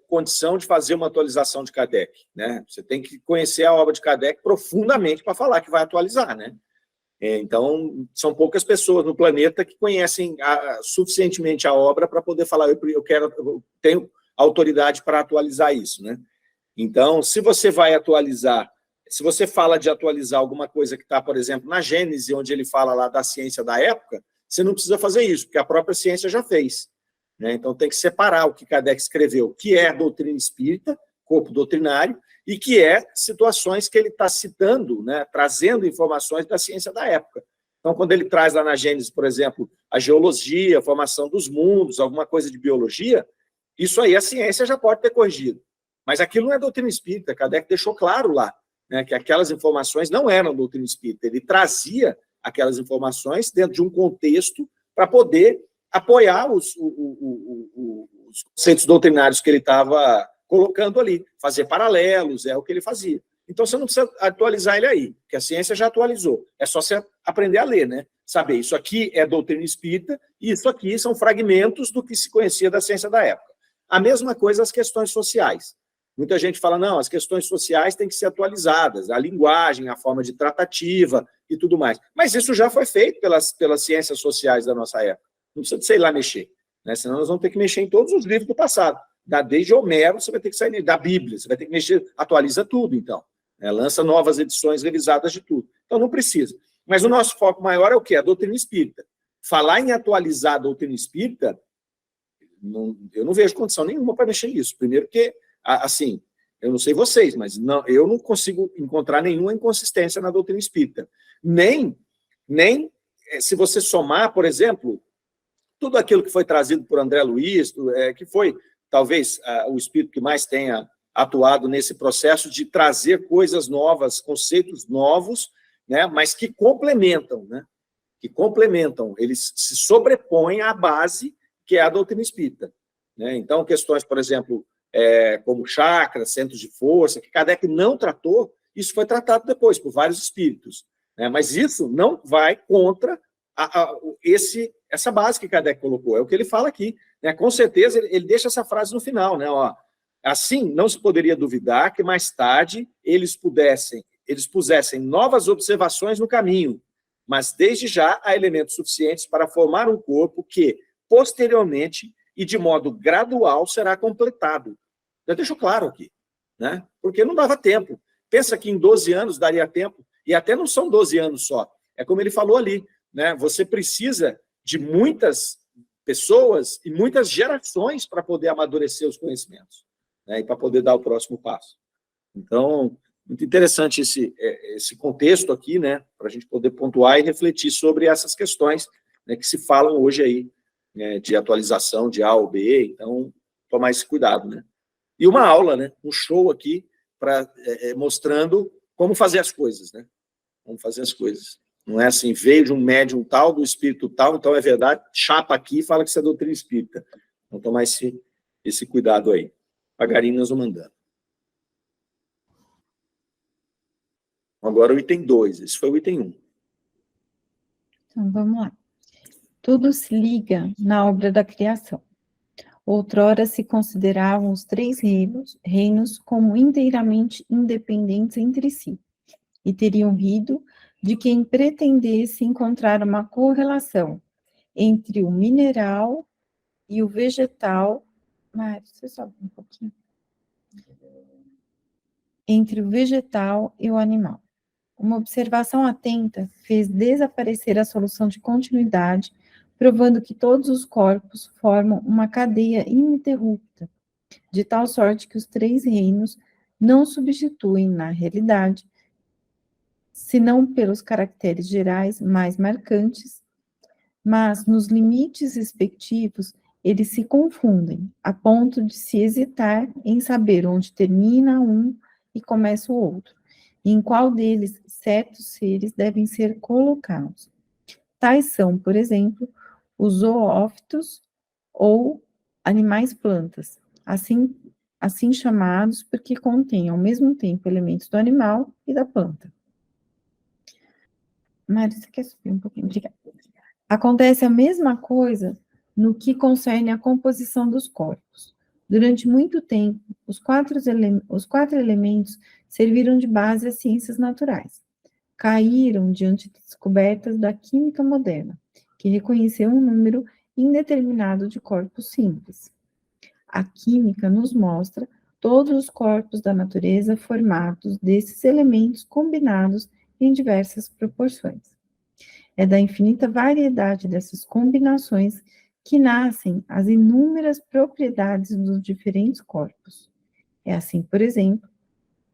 condição de fazer uma atualização de Kardec, né? Você tem que conhecer a obra de Kardec profundamente para falar que vai atualizar, né? Então, são poucas pessoas no planeta que conhecem suficientemente a obra para poder falar, eu tenho autoridade para atualizar isso, né? Então, se você vai atualizar, se você fala de atualizar alguma coisa que está, por exemplo, na Gênese, onde ele fala lá da ciência da época, você não precisa fazer isso, porque a própria ciência já fez. Né? Então, tem que separar o que Kardec escreveu, que é doutrina espírita, corpo doutrinário, e que é situações que ele está citando, né, trazendo informações da ciência da época. Então, quando ele traz lá na Gênese, por exemplo, a geologia, a formação dos mundos, alguma coisa de biologia, isso aí a ciência já pode ter corrigido. Mas aquilo não é doutrina espírita, Kardec deixou claro lá, né, que aquelas informações não eram doutrina espírita, ele trazia aquelas informações dentro de um contexto para poder apoiar os conceitos doutrinários que ele estava colocando ali, fazer paralelos, é o que ele fazia. Então, você não precisa atualizar ele aí, porque a ciência já atualizou. É só você aprender a ler, né? Saber, isso aqui é doutrina espírita e isso aqui são fragmentos do que se conhecia da ciência da época. A mesma coisa as questões sociais. Muita gente fala, não, as questões sociais têm que ser atualizadas, a linguagem, a forma de tratativa e tudo mais. Mas isso já foi feito pelas ciências sociais da nossa época. Não precisa de sei lá mexer, né? Senão nós vamos ter que mexer em todos os livros do passado. Desde Homero, você vai ter que sair da Bíblia, você vai ter que mexer, atualiza tudo, então. Lança novas edições revisadas de tudo. Então, não precisa. Mas o nosso foco maior é o quê? A doutrina espírita. Falar em atualizar a doutrina espírita, eu não vejo condição nenhuma para mexer nisso. Primeiro que, assim, eu não sei vocês, mas eu não consigo encontrar nenhuma inconsistência na doutrina espírita. Nem se você somar, por exemplo, tudo aquilo que foi trazido por André Luiz, que foi, talvez, o espírito que mais tenha atuado nesse processo de trazer coisas novas, conceitos novos, né, mas que complementam, né? Que complementam, eles se sobrepõem à base que é a doutrina espírita. Né? Então, questões, por exemplo, como chakras, centros de força, que Kardec não tratou, isso foi tratado depois por vários espíritos. Né? Mas isso não vai contra essa base que Kardec colocou, é o que ele fala aqui. Né? Com certeza, ele deixa essa frase no final, né? Ó, assim, não se poderia duvidar que mais tarde eles pusessem novas observações no caminho, mas desde já há elementos suficientes para formar um corpo que, posteriormente e de modo gradual, será completado. Eu deixo claro aqui, né? Porque não dava tempo. Pensa que em 12 anos daria tempo, e até não são 12 anos só. É como ele falou ali, né? Você precisa de muitas pessoas e muitas gerações para poder amadurecer os conhecimentos, né? E para poder dar o próximo passo. Então, muito interessante esse contexto aqui, né? Para a gente poder pontuar e refletir sobre essas questões, né, que se falam hoje aí, né, de atualização de A ou B, então, tomar esse cuidado, né? E uma aula, né? Um show aqui, mostrando como fazer as coisas, né? Como fazer as coisas. Não é assim, veio de um médium tal, do espírito tal, então é verdade, chapa aqui e fala que isso é doutrina espírita. Então, tomar esse cuidado aí. Devagarinho nós vamos mandando. Agora o item 2, esse foi o item 1. Então, vamos lá. Tudo se liga na obra da criação. Outrora se consideravam os 3 reinos como inteiramente independentes entre si, e teriam rido de quem pretendesse encontrar uma correlação entre o mineral e o vegetal. Mário, você sobe um pouquinho. Entre o vegetal e o animal. Uma observação atenta fez desaparecer a solução de continuidade, provando que todos os corpos formam uma cadeia ininterrupta, de tal sorte que os 3 reinos não substituem, na realidade, senão pelos caracteres gerais mais marcantes, mas nos limites respectivos eles se confundem, a ponto de se hesitar em saber onde termina um e começa o outro, e em qual deles certos seres devem ser colocados. Tais são, por exemplo, os zoófitos ou animais-plantas, assim chamados porque contêm ao mesmo tempo elementos do animal e da planta. Mário, você quer subir um pouquinho? Obrigada. Acontece a mesma coisa no que concerne à composição dos corpos. Durante muito tempo, os quatro elementos serviram de base às ciências naturais. Caíram diante de descobertas da química moderna, que reconheceu um número indeterminado de corpos simples. A química nos mostra todos os corpos da natureza formados desses elementos combinados em diversas proporções. É da infinita variedade dessas combinações que nascem as inúmeras propriedades dos diferentes corpos. É assim, por exemplo,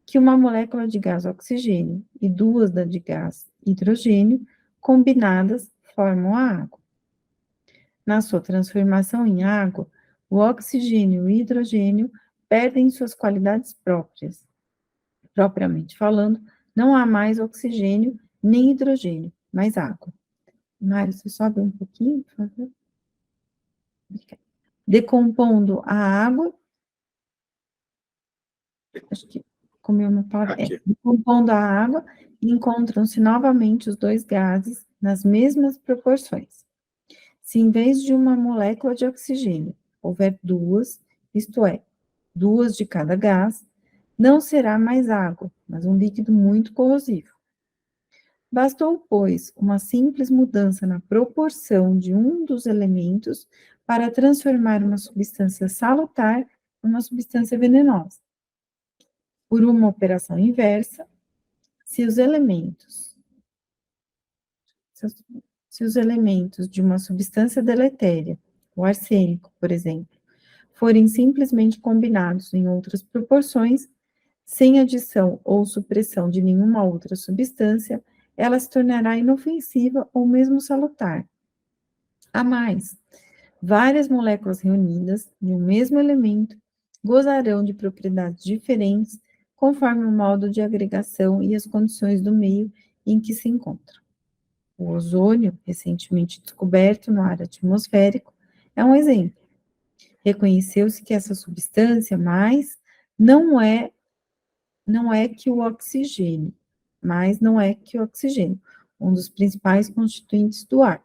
que uma molécula de gás oxigênio e 2 da de gás hidrogênio, combinadas, formam a água. Na sua transformação em água, o oxigênio e o hidrogênio perdem suas qualidades próprias. Propriamente falando, não há mais oxigênio nem hidrogênio, mas água. Mário, você sobe um pouquinho, por favor? Decompondo a água, acho que comeu uma palavra, decompondo a água, encontram-se novamente os 2 gases nas mesmas proporções. Se em vez de uma molécula de oxigênio houver 2, isto é, 2 de cada gás, não será mais água, mas um líquido muito corrosivo. Bastou, pois, uma simples mudança na proporção de um dos elementos para transformar uma substância salutar em uma substância venenosa. Por uma operação inversa, se os elementos de uma substância deletéria, o arsênico, por exemplo, forem simplesmente combinados em outras proporções, sem adição ou supressão de nenhuma outra substância, ela se tornará inofensiva ou mesmo salutar. A mais, várias moléculas reunidas de um mesmo elemento gozarão de propriedades diferentes conforme o modo de agregação e as condições do meio em que se encontram. O ozônio, recentemente descoberto no ar atmosférico, é um exemplo. Reconheceu-se que essa substância mais não é que o oxigênio, um dos principais constituintes do ar,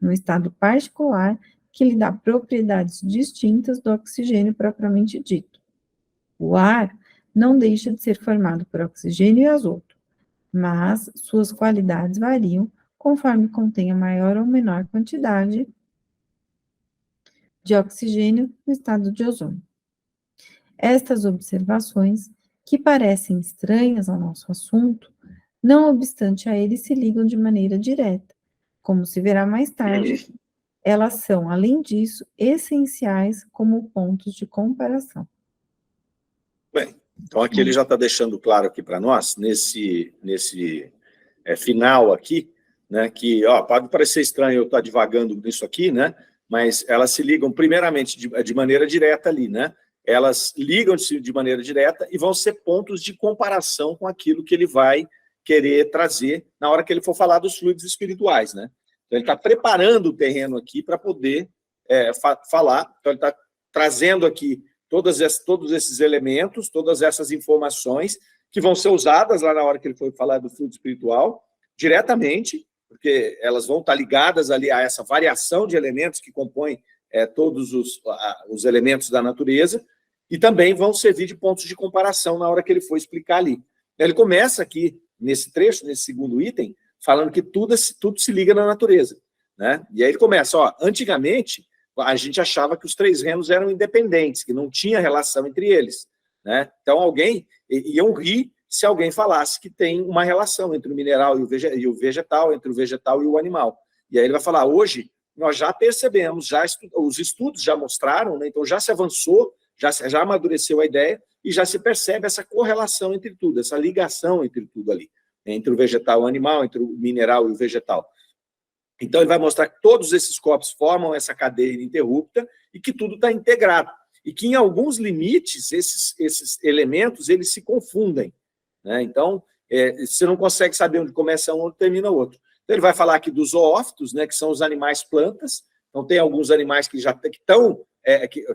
num estado particular que lhe dá propriedades distintas do oxigênio propriamente dito. O ar não deixa de ser formado por oxigênio e azoto, mas suas qualidades variam conforme contém a maior ou menor quantidade de oxigênio no estado de ozônio. Estas observações, que parecem estranhas ao nosso assunto, não obstante a ele se ligam de maneira direta. Como se verá mais tarde, elas são, além disso, essenciais como pontos de comparação. Bem, então aqui ele já está deixando claro aqui para nós, nesse final aqui, né, que pode parecer estranho eu estar divagando nisso aqui, né, mas elas se ligam primeiramente de maneira direta ali, né, elas ligam-se de maneira direta e vão ser pontos de comparação com aquilo que ele vai querer trazer na hora que ele for falar dos fluidos espirituais, né? Então, ele está preparando o terreno aqui para poder falar. Então, ele está trazendo aqui todos esses elementos, todas essas informações que vão ser usadas lá na hora que ele for falar do fluido espiritual, diretamente, porque elas vão estar ligadas ali a essa variação de elementos que compõem todos os elementos da natureza, e também vão servir de pontos de comparação na hora que ele for explicar ali. Ele começa aqui, nesse trecho, nesse segundo item, falando que tudo se liga na natureza, né? E aí ele começa, antigamente, a gente achava que os 3 reinos eram independentes, que não tinha relação entre eles, né? Então, alguém iam rir se alguém falasse que tem uma relação entre o mineral e o vegetal, entre o vegetal e o animal. E aí ele vai falar, hoje, nós já percebemos, os estudos já mostraram, né? Então já se avançou, já amadureceu a ideia, e já se percebe essa correlação entre tudo, essa ligação entre tudo ali, entre o vegetal e o animal, entre o mineral e o vegetal. Então, ele vai mostrar que todos esses corpos formam essa cadeia ininterrupta e que tudo está integrado. E que, em alguns limites, esses elementos eles se confundem, né? Então, você não consegue saber onde começa um, onde termina o outro. Então, ele vai falar aqui dos zoófitos, né, que são os animais plantas. Então, tem alguns animais que já estão...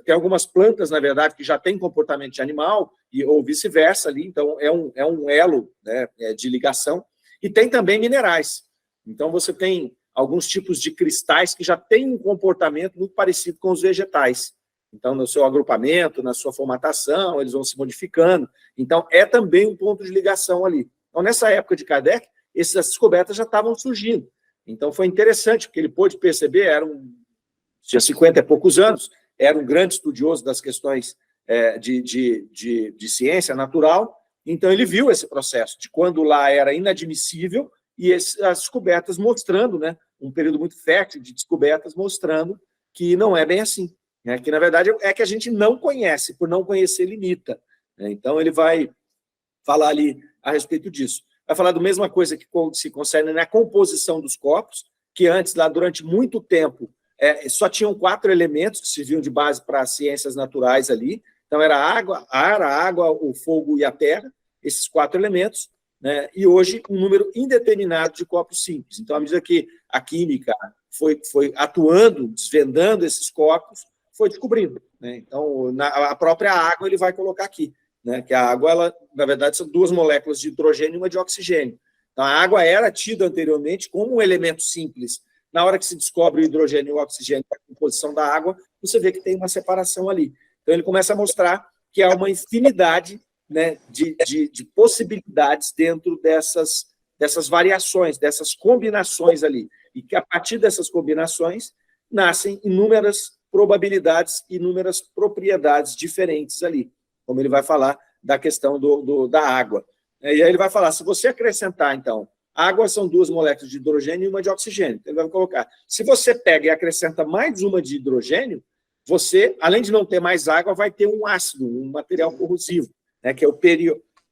tem algumas plantas, na verdade, que já têm comportamento de animal, ou vice-versa ali. Então, é um elo, né, de ligação. E tem também minerais. Então, você tem alguns tipos de cristais que já têm um comportamento muito parecido com os vegetais. Então, no seu agrupamento, na sua formatação, eles vão se modificando. Então, é também um ponto de ligação ali. Então, nessa época de Kardec, essas descobertas já estavam surgindo. Então, foi interessante, porque ele pôde perceber, tinha 50 e poucos anos, era um grande estudioso das questões de ciência natural, então ele viu esse processo, de quando lá era inadmissível, e as descobertas mostrando, né, um período muito fértil de descobertas, mostrando que não é bem assim, né, que, na verdade, é que a gente não conhece, por não conhecer, limita, né? Então, ele vai falar ali a respeito disso. Vai falar da mesma coisa que se concerne na composição dos corpos, que antes, lá durante muito tempo, só tinham 4 elementos que serviam de base para as ciências naturais ali. Então, era a água, o fogo e a terra, esses 4 elementos, né? E hoje um número indeterminado de corpos simples. Então, à medida que a química foi atuando, desvendando esses corpos, foi descobrindo, né? Então, a própria água ele vai colocar aqui, né? Que a água, ela, na verdade, são 2 moléculas de hidrogênio e uma de oxigênio. Então, a água era tida anteriormente como um elemento simples. Na hora que se descobre o hidrogênio e o oxigênio para a composição da água, você vê que tem uma separação ali. Então, ele começa a mostrar que há uma infinidade, né, de possibilidades dentro dessas variações, dessas combinações ali. E que, a partir dessas combinações, nascem inúmeras probabilidades, inúmeras propriedades diferentes ali, como ele vai falar da questão da água. E aí ele vai falar, se você acrescentar, então, água são 2 moléculas de hidrogênio e uma de oxigênio. Ele vai colocar, se você pega e acrescenta mais uma de hidrogênio, você, além de não ter mais água, vai ter um ácido, um material corrosivo, né, que é o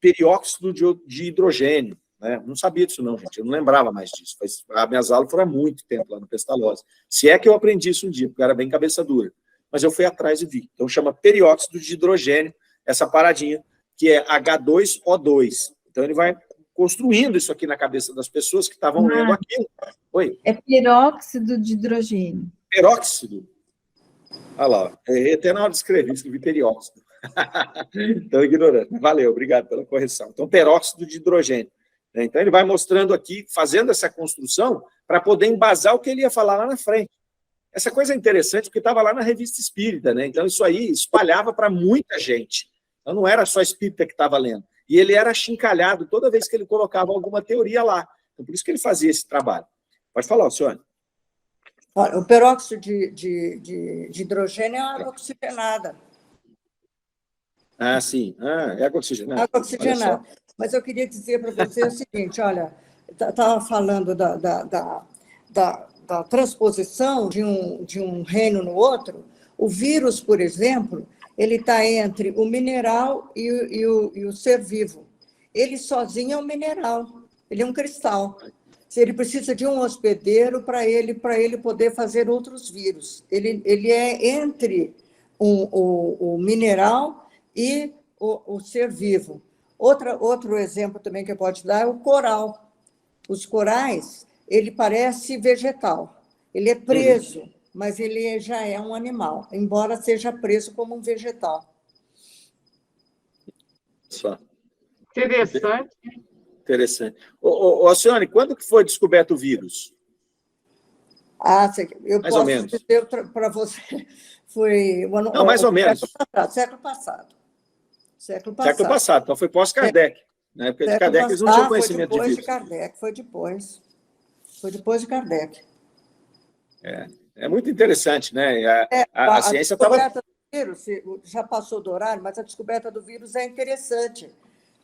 perióxido de hidrogênio, né? Não sabia disso não, gente, eu não lembrava mais disso. As minhas aulas foram há muito tempo lá no Pestalozzi. Se é que eu aprendi isso um dia, porque eu era bem cabeça dura. Mas eu fui atrás e vi. Então, chama perióxido de hidrogênio, essa paradinha, que é H2O2. Então, ele vai construindo isso aqui na cabeça das pessoas que estavam lendo aquilo. Oi? É peróxido de hidrogênio. Peróxido? Olha lá, até na hora de escrevi perióxido. Então, ignorando. Valeu, obrigado pela correção. Então, peróxido de hidrogênio. Então, ele vai mostrando aqui, fazendo essa construção, para poder embasar o que ele ia falar lá na frente. Essa coisa é interessante, porque estava lá na Revista Espírita, né? Então, isso aí espalhava para muita gente. Então, não era só espírita que estava lendo. E ele era achincalhado toda vez que ele colocava alguma teoria lá. Então, por isso que ele fazia esse trabalho. Pode falar, senhor. Olha, o peróxido de hidrogênio é água oxigenada. Ah, sim. É água oxigenada. Água oxigenada. Mas eu queria dizer para você o seguinte, olha, estava falando da transposição de um reino no outro. O vírus, por exemplo, ele está entre o mineral e o ser vivo. Ele sozinho é um mineral, ele é um cristal. Ele precisa de um hospedeiro para ele poder fazer outros vírus. Ele é entre o mineral e o ser vivo. Outro exemplo também que eu posso te dar é o coral. Os corais, ele parece vegetal. Ele é preso, mas ele já é um animal, embora seja preso como um vegetal. Só. Interessante. Interessante. Ô, Alcione, quando que foi descoberto o vírus? Eu Mais ou posso menos. dizer para você, foi o ano, Não, mais ou menos. século passado. Século Século passado, então foi pós-Kardec. Na época de Kardec, eles não tinham conhecimento de vírus. Foi depois. Foi depois de Kardec. É muito interessante, né? A ciência estava... descoberta do vírus, já passou do horário, mas a descoberta do vírus é interessante,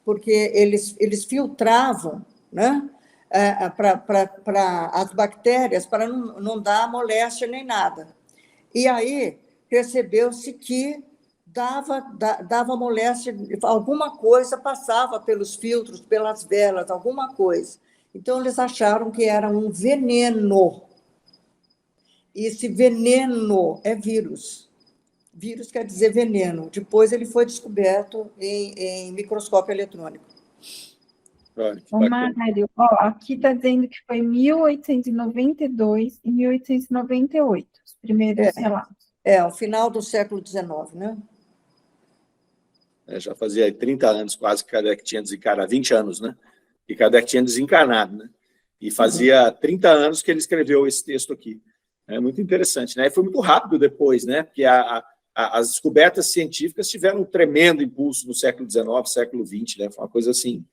porque eles filtravam, né, para as bactérias, para não dar moléstia nem nada. E aí percebeu-se que dava moléstia, alguma coisa passava pelos filtros, pelas velas, alguma coisa. Então, eles acharam que era um veneno. E esse veneno é vírus. Vírus quer dizer veneno. Depois ele foi descoberto em microscópio eletrônico. Ô, Mário, aqui está dizendo que foi 1892 e 1898, os primeiros relatos. O final do século XIX, né? Já fazia 30 anos quase que Kardec tinha desencarnado, 20 anos, né? E Kardec tinha desencarnado, né? E fazia 30 anos que ele escreveu esse texto aqui. É muito interessante, né? E foi muito rápido depois, né? Porque as descobertas científicas tiveram um tremendo impulso no século XIX, século XX, né? Foi uma coisa assim,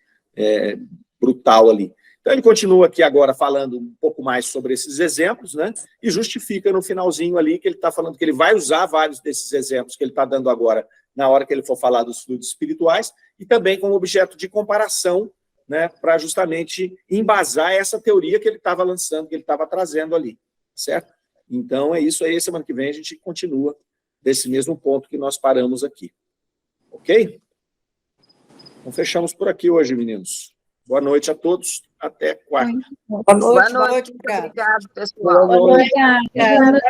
brutal ali. Então, ele continua aqui agora falando um pouco mais sobre esses exemplos, né? E justifica no finalzinho ali que ele está falando que ele vai usar vários desses exemplos que ele está dando agora na hora que ele for falar dos fluidos espirituais e também como objeto de comparação, né? Para justamente embasar essa teoria que ele estava lançando, que ele estava trazendo ali, certo? Então, é isso aí. Semana que vem a gente continua desse mesmo ponto que nós paramos aqui. Ok? Então, fechamos por aqui hoje, meninos. Boa noite a todos. Até quarta. Boa noite. Obrigado, pessoal. Boa noite. Obrigada.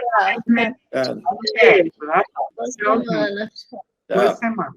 Tá. Boa semana. Tá. Boa semana.